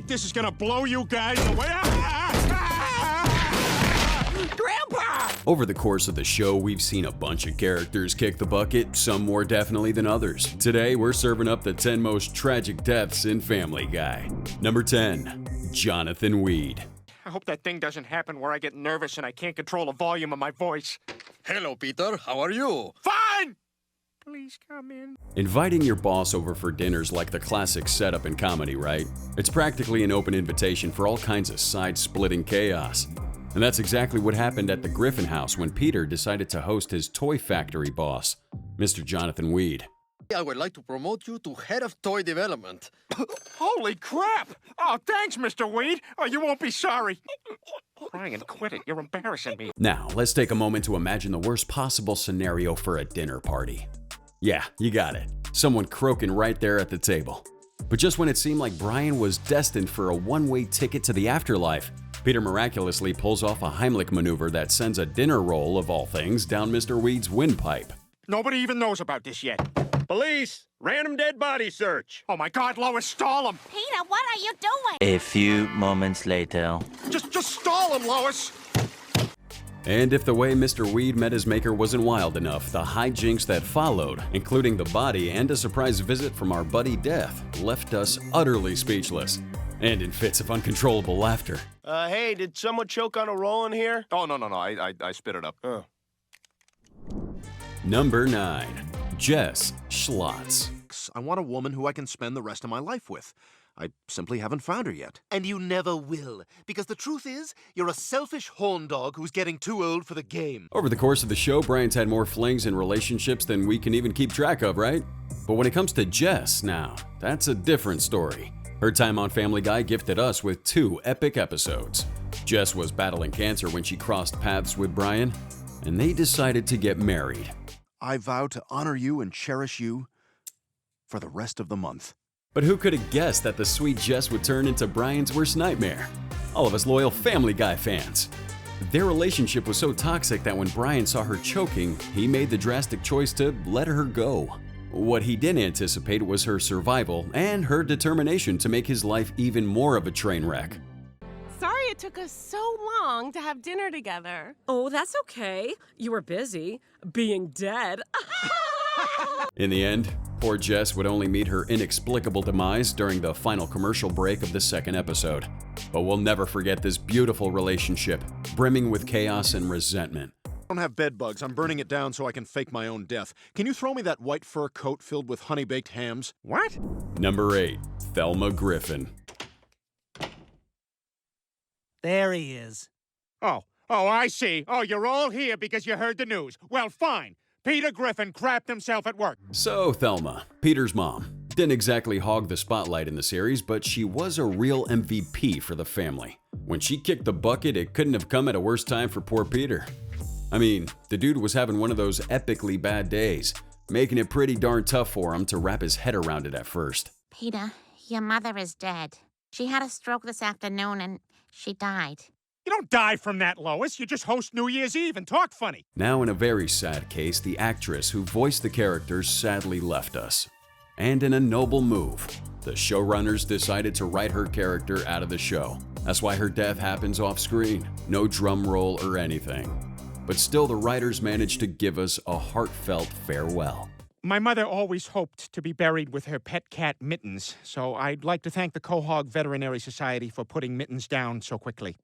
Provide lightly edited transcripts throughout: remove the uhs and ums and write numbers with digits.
think this is gonna blow you guys away? Grandpa! Over the course of the show, we've seen a bunch of characters kick the bucket, some more definitely than others. Today, we're serving up the 10 most tragic deaths in Family Guy. Number 10, Jonathan Weed. I hope that thing doesn't happen where I get nervous and I can't control the volume of my voice. Hello, Peter. How are you? Fine! Please come in. Inviting your boss over for dinner's like the classic setup in comedy, right? It's practically an open invitation for all kinds of side-splitting chaos. And that's exactly what happened at the Griffin house when Peter decided to host his toy factory boss, Mr. Jonathan Weed. I would like to promote you to head of toy development. Holy crap! Oh, thanks, Mr. Weed. Oh, you won't be sorry. Brian, quit it. You're embarrassing me. Now, let's take a moment to imagine the worst possible scenario for a dinner party. Yeah, you got it. Someone croaking right there at the table. But just when it seemed like Brian was destined for a one-way ticket to the afterlife, Peter miraculously pulls off a Heimlich maneuver that sends a dinner roll, of all things, down Mr. Weed's windpipe. Nobody even knows about this yet. Police! Random dead body search! Oh my God, Lois, stall him! Peter, what are you doing? A few moments later. Just stall him, Lois! And if the way Mr. Weed met his maker wasn't wild enough, the hijinks that followed, including the body and a surprise visit from our buddy Death, left us utterly speechless and in fits of uncontrollable laughter. Hey, did someone choke on a roll in here? Oh, no. I spit it up. Oh. Number 9. Jess Schultz. I want a woman who I can spend the rest of my life with. I simply haven't found her yet. And you never will, because the truth is, you're a selfish horn dog who's getting too old for the game. Over the course of the show, Brian's had more flings and relationships than we can even keep track of, right? But when it comes to Jess, now, that's a different story. Her time on Family Guy gifted us with 2 epic episodes. Jess was battling cancer when she crossed paths with Brian, and they decided to get married. I vow to honor you and cherish you for the rest of the month. But who could have guessed that the sweet Jess would turn into Brian's worst nightmare? All of us loyal Family Guy fans. Their relationship was so toxic that when Brian saw her choking, he made the drastic choice to let her go. What he didn't anticipate was her survival and her determination to make his life even more of a train wreck. Sorry it took us so long to have dinner together. Oh, that's okay. You were busy being dead. In the end, poor Jess would only meet her inexplicable demise during the final commercial break of the 2nd episode. But we'll never forget this beautiful relationship, brimming with chaos and resentment. I don't have bed bugs. I'm burning it down so I can fake my own death. Can you throw me that white fur coat filled with honey-baked hams? What? Number 8. Thelma Griffin. There he is. Oh, I see. Oh, you're all here because you heard the news. Well, fine. Peter Griffin crapped himself at work. So, Thelma, Peter's mom, didn't exactly hog the spotlight in the series, but she was a real MVP for the family. When she kicked the bucket, it couldn't have come at a worse time for poor Peter. I mean, the dude was having one of those epically bad days, making it pretty darn tough for him to wrap his head around it at first. Peter, your mother is dead. She had a stroke this afternoon and she died. You don't die from that, Lois. You just host New Year's Eve and talk funny. Now, in a very sad case, the actress who voiced the characters sadly left us. And in a noble move, the showrunners decided to write her character out of the show. That's why her death happens off screen. No drum roll or anything. But still, the writers managed to give us a heartfelt farewell. My mother always hoped to be buried with her pet cat, Mittens, so I'd like to thank the Quahog Veterinary Society for putting Mittens down so quickly.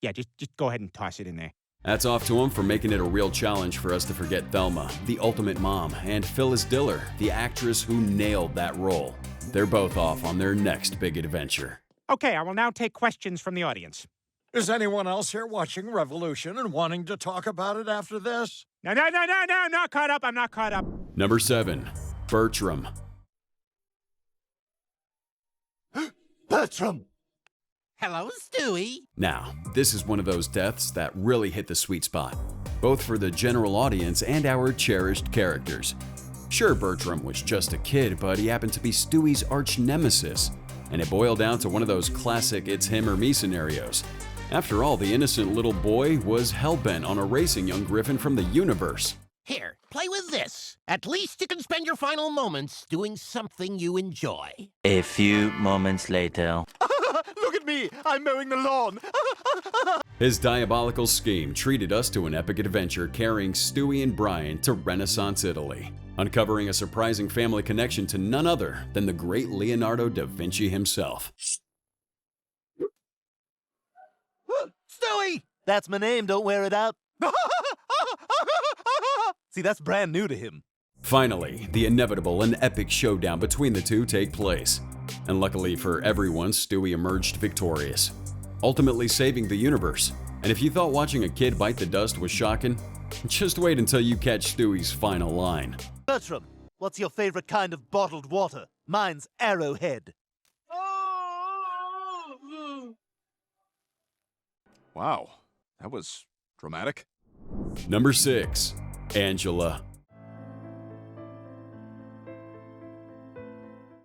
Yeah, just go ahead and toss it in there. Hats off to him for making it a real challenge for us to forget Thelma, the ultimate mom, and Phyllis Diller, the actress who nailed that role. They're both off on their next big adventure. Okay, I will now take questions from the audience. Is anyone else here watching Revolution and wanting to talk about it after this? No, not caught up. I'm not caught up. Number 7. Bertram. Bertram! Hello, Stewie. Now, this is one of those deaths that really hit the sweet spot, both for the general audience and our cherished characters. Sure, Bertram was just a kid, but he happened to be Stewie's arch nemesis, and it boiled down to one of those classic it's him or me scenarios. After all, the innocent little boy was hell-bent on erasing young Griffin from the universe. Here, play with this. At least you can spend your final moments doing something you enjoy. A few moments later. me! I'm mowing the lawn! His diabolical scheme treated us to an epic adventure carrying Stewie and Brian to Renaissance Italy, uncovering a surprising family connection to none other than the great Leonardo da Vinci himself. Stewie! That's my name, don't wear it out. See, that's brand new to him. Finally, the inevitable and epic showdown between the two take place. And luckily for everyone, Stewie emerged victorious, ultimately saving the universe. And if you thought watching a kid bite the dust was shocking, just wait until you catch Stewie's final line. Bertram, what's your favorite kind of bottled water? Mine's Arrowhead. Wow, that was dramatic. Number 6. Angela.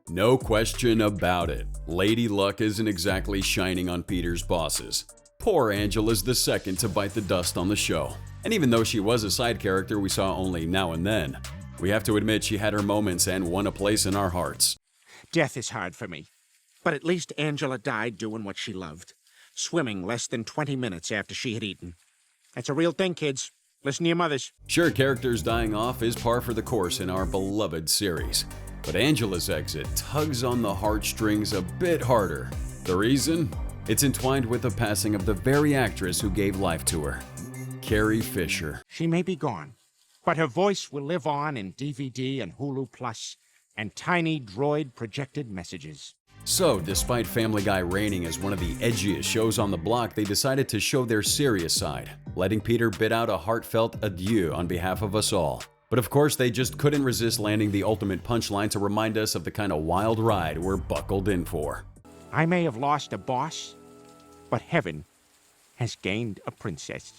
No question about it, Lady Luck isn't exactly shining on Peter's bosses. Poor Angela's the second to bite the dust on the show. And even though she was a side character we saw only now and then, we have to admit she had her moments and won a place in our hearts. Death is hard for me. But at least Angela died doing what she loved. Swimming less than 20 minutes after she had eaten. That's a real thing, kids. Listen to your mothers. Sure, characters dying off is par for the course in our beloved series. But Angela's exit tugs on the heartstrings a bit harder. The reason? It's entwined with the passing of the very actress who gave life to her, Carrie Fisher. She may be gone, but her voice will live on in DVD and Hulu Plus and tiny droid projected messages. So, despite Family Guy reigning as one of the edgiest shows on the block, they decided to show their serious side, letting Peter bid out a heartfelt adieu on behalf of us all. But of course, they just couldn't resist landing the ultimate punchline to remind us of the kind of wild ride we're buckled in for. I may have lost a boss, but heaven has gained a princess.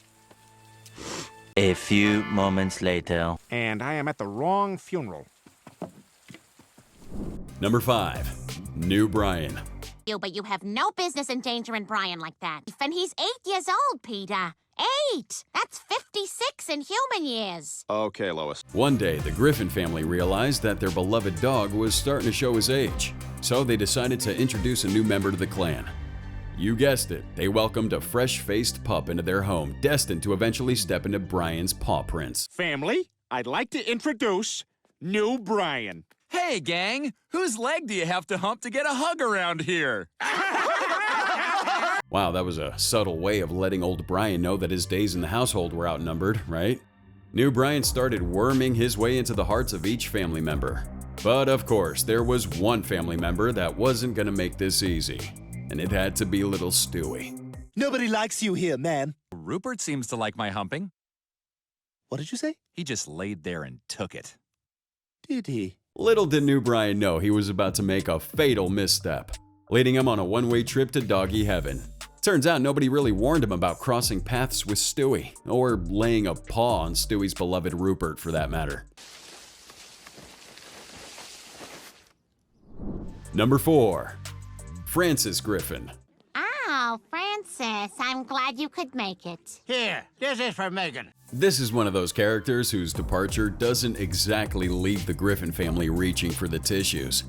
A few moments later. And I am at the wrong funeral. Number 5. New Brian. But you have no business endangering Brian like that. And he's 8 years old, Peter. 8! That's 56 in human years. Okay, Lois. One day, the Griffin family realized that their beloved dog was starting to show his age. So they decided to introduce a new member to the clan. You guessed it, they welcomed a fresh-faced pup into their home, destined to eventually step into Brian's paw prints. Family, I'd like to introduce New Brian. Hey, gang! Whose leg do you have to hump to get a hug around here? Wow, that was a subtle way of letting old Brian know that his days in the household were outnumbered, right? New Brian started worming his way into the hearts of each family member. But of course, there was one family member that wasn't gonna make this easy. And it had to be little Stewie. Nobody likes you here, man. Rupert seems to like my humping. What did you say? He just laid there and took it. Did he? Little did New Brian know he was about to make a fatal misstep, leading him on a one-way trip to doggy heaven. Turns out nobody really warned him about crossing paths with Stewie, or laying a paw on Stewie's beloved Rupert for that matter. Number 4. Francis Griffin. Oh, Francis, I'm glad you could make it. Here, this is for Megan. This is one of those characters whose departure doesn't exactly leave the Griffin family reaching for the tissues.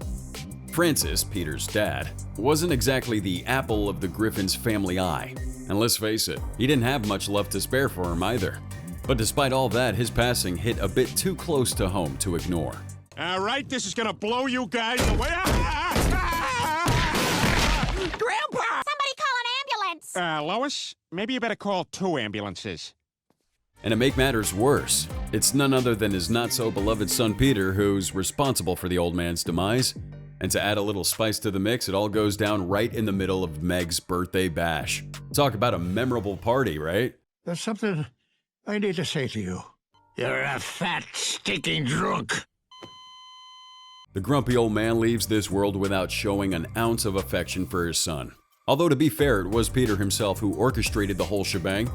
Francis, Peter's dad, wasn't exactly the apple of the Griffin's family eye. And let's face it, he didn't have much love to spare for him either. But despite all that, his passing hit a bit too close to home to ignore. All right, this is gonna blow you guys away. Grandpa! Somebody call an ambulance! Lois, maybe you better call 2 ambulances. And to make matters worse, it's none other than his not-so-beloved son Peter who's responsible for the old man's demise. And to add a little spice to the mix, it all goes down right in the middle of Meg's birthday bash. Talk about a memorable party, right? There's something I need to say to you. You're a fat, stinking drunk. The grumpy old man leaves this world without showing an ounce of affection for his son. Although to be fair, it was Peter himself who orchestrated the whole shebang.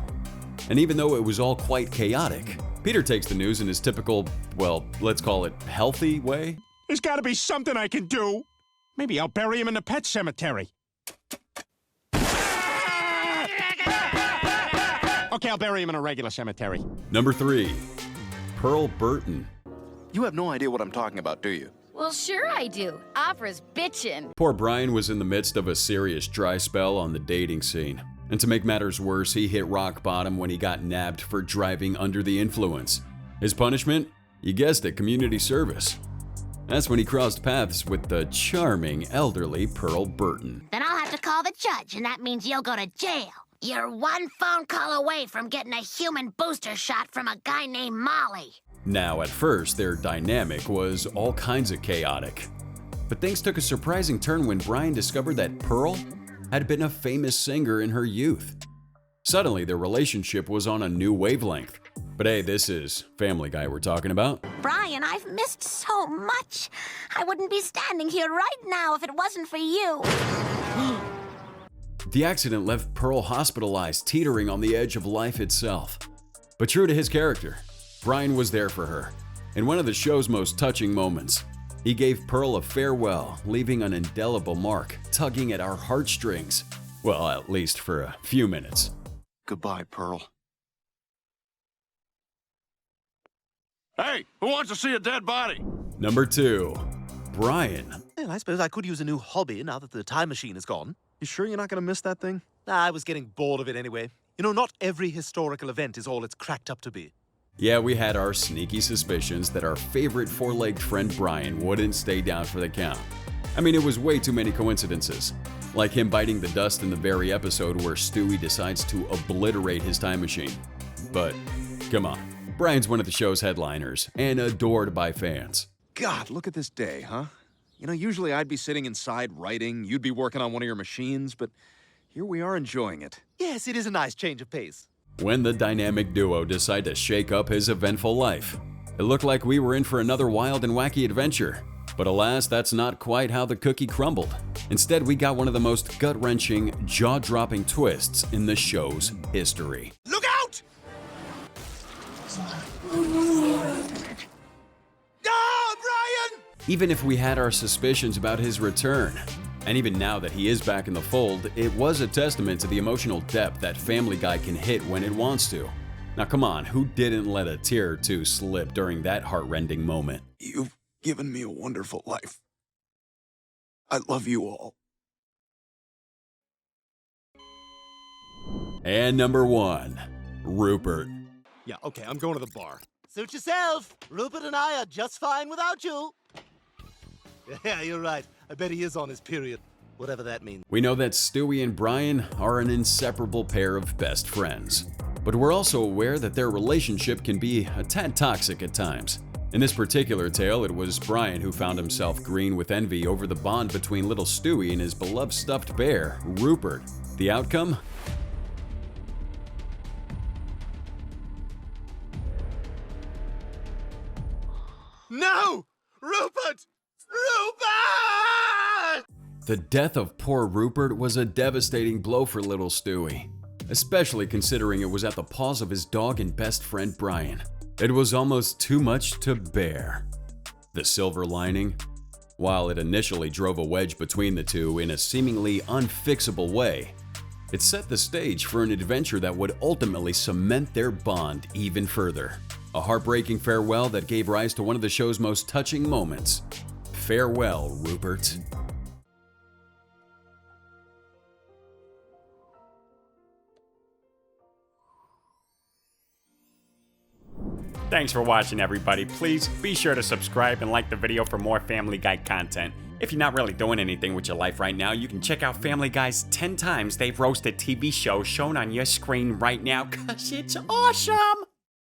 And even though it was all quite chaotic, Peter takes the news in his typical, well, let's call it healthy way. There's gotta be something I can do. Maybe I'll bury him in the pet cemetery. Okay, I'll bury him in a regular cemetery. Number 3. Pearl Burton. You have no idea what I'm talking about, do you? Well, sure I do. Opera's bitchin'. Poor Brian was in the midst of a serious dry spell on the dating scene. And to make matters worse, he hit rock bottom when he got nabbed for driving under the influence. His punishment? You guessed it, community service. That's when he crossed paths with the charming, elderly Pearl Burton. Then I'll have to call the judge, and that means you'll go to jail. You're one phone call away from getting a human booster shot from a guy named Molly. Now, at first, their dynamic was all kinds of chaotic. But things took a surprising turn when Brian discovered that Pearl had been a famous singer in her youth. Suddenly, their relationship was on a new wavelength. But hey, this is Family Guy we're talking about. Brian, I've missed so much. I wouldn't be standing here right now if it wasn't for you. The accident left Pearl hospitalized, teetering on the edge of life itself. But true to his character, Brian was there for her. In one of the show's most touching moments, he gave Pearl a farewell, leaving an indelible mark, tugging at our heartstrings. Well, at least for a few minutes. Goodbye, Pearl. Hey, who wants to see a dead body? Number 2, Brian. Well, I suppose I could use a new hobby now that the time machine is gone. You sure you're not gonna miss that thing? I was getting bored of it anyway. You know, not every historical event is all it's cracked up to be. Yeah, we had our sneaky suspicions that our favorite four-legged friend Brian wouldn't stay down for the count. I mean, it was way too many coincidences. Like him biting the dust in the very episode where Stewie decides to obliterate his time machine. But, come on. Brian's one of the show's headliners, and adored by fans. God, look at this day, huh? You know, usually I'd be sitting inside writing, you'd be working on one of your machines, but here we are enjoying it. Yes, it is a nice change of pace. When the dynamic duo decided to shake up his eventful life, it looked like we were in for another wild and wacky adventure. But alas, that's not quite how the cookie crumbled. Instead, we got one of the most gut-wrenching, jaw-dropping twists in the show's history. Look out! Brian! Even if we had our suspicions about his return, and even now that he is back in the fold, it was a testament to the emotional depth that Family Guy can hit when it wants to. Now come on, who didn't let a tear or two slip during that heart-rending moment? You've given me a wonderful life. I love you all. And number 1, Rupert. Yeah, okay, I'm going to the bar. Suit yourself. Rupert and I are just fine without you. Yeah, you're right. I bet he is on his period, whatever that means. We know that Stewie and Brian are an inseparable pair of best friends. But we're also aware that their relationship can be a tad toxic at times. In this particular tale, it was Brian who found himself green with envy over the bond between little Stewie and his beloved stuffed bear, Rupert. The outcome? No! Rupert! Rupert! The death of poor Rupert was a devastating blow for little Stewie, especially considering it was at the paws of his dog and best friend Brian. It was almost too much to bear. The silver lining? While it initially drove a wedge between the two in a seemingly unfixable way, it set the stage for an adventure that would ultimately cement their bond even further. A heartbreaking farewell that gave rise to one of the show's most touching moments. Farewell, Rupert. Thanks for watching, everybody. Please be sure to subscribe and like the video for more Family Guy content. If you're not really doing anything with your life right now, you can check out Family Guy's 10 times they've roasted TV show shown on your screen right now, 'cause it's awesome!